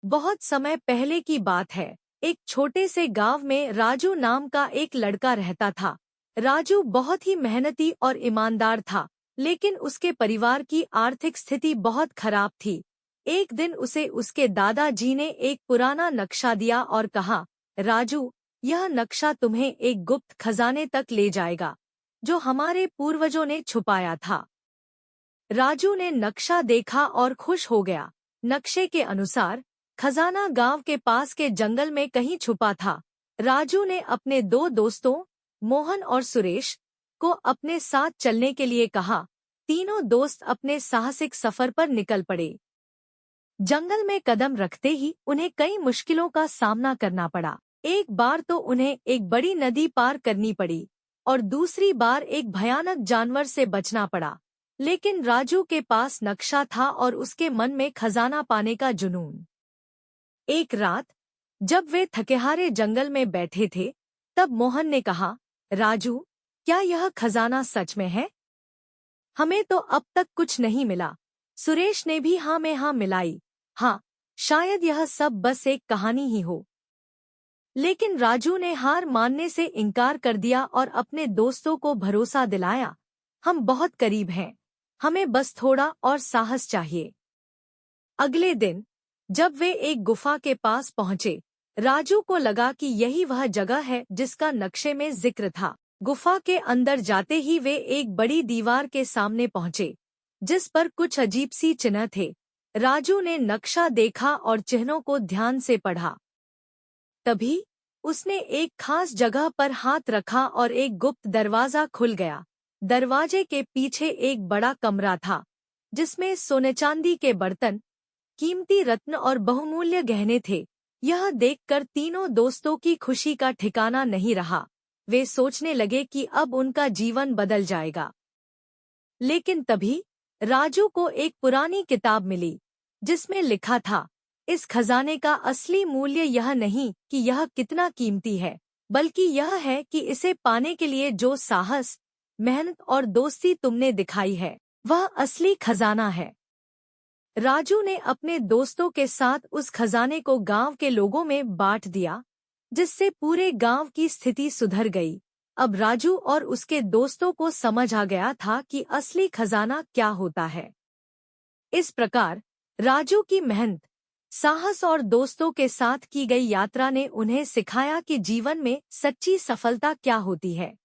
बहुत समय पहले की बात है। एक छोटे से गांव में राजू नाम का एक लड़का रहता था। राजू बहुत ही मेहनती और ईमानदार था, लेकिन उसके परिवार की आर्थिक स्थिति बहुत खराब थी। एक दिन उसे उसके दादाजी ने एक पुराना नक्शा दिया और कहा, राजू, यह नक्शा तुम्हें एक गुप्त खजाने तक ले जाएगा, जो हमारे पूर्वजों ने छुपाया था। राजू ने नक्शा देखा और खुश हो गया। नक्शे के अनुसार खजाना गांव के पास के जंगल में कहीं छुपा था। राजू ने अपने दो दोस्तों, मोहन और सुरेश, को अपने साथ चलने के लिए कहा। तीनों दोस्त अपने साहसिक सफर पर निकल पड़े। जंगल में कदम रखते ही उन्हें कई मुश्किलों का सामना करना पड़ा। एक बार तो उन्हें एक बड़ी नदी पार करनी पड़ी और दूसरी बार एक भयानक जानवर से बचना पड़ा। लेकिन राजू के पास नक्शा था और उसके मन में खजाना पाने का जुनून। एक रात जब वे थकेहारे जंगल में बैठे थे, तब मोहन ने कहा, राजू, क्या यह खजाना सच में है? हमें तो अब तक कुछ नहीं मिला। सुरेश ने भी हाँ में हाँ मिलाई। हाँ, शायद यह सब बस एक कहानी ही हो। लेकिन राजू ने हार मानने से इनकार कर दिया और अपने दोस्तों को भरोसा दिलाया, हम बहुत करीब हैं, हमें बस थोड़ा और साहस चाहिए। अगले दिन जब वे एक गुफा के पास पहुंचे, राजू को लगा कि यही वह जगह है जिसका नक्शे में जिक्र था। गुफा के अंदर जाते ही वे एक बड़ी दीवार के सामने पहुंचे, जिस पर कुछ अजीब सी चिन्ह थे। राजू ने नक्शा देखा और चिन्हों को ध्यान से पढ़ा। तभी उसने एक खास जगह पर हाथ रखा और एक गुप्त दरवाजा खुल गया। दरवाजे के पीछे एक बड़ा कमरा था, जिसमें सोने चांदी के बर्तन, कीमती रत्न और बहुमूल्य गहने थे। यह देखकर तीनों दोस्तों की खुशी का ठिकाना नहीं रहा। वे सोचने लगे कि अब उनका जीवन बदल जाएगा। लेकिन तभी राजू को एक पुरानी किताब मिली, जिसमें लिखा था, इस खजाने का असली मूल्य यह नहीं कि यह कितना कीमती है, बल्कि यह है कि इसे पाने के लिए जो साहस, मेहनत और दोस्ती तुमने दिखाई है, वह असली खजाना है। राजू ने अपने दोस्तों के साथ उस खजाने को गांव के लोगों में बांट दिया, जिससे पूरे गांव की स्थिति सुधर गई। अब राजू और उसके दोस्तों को समझ आ गया था कि असली खजाना क्या होता है। इस प्रकार राजू की मेहनत, साहस और दोस्तों के साथ की गई यात्रा ने उन्हें सिखाया कि जीवन में सच्ची सफलता क्या होती है।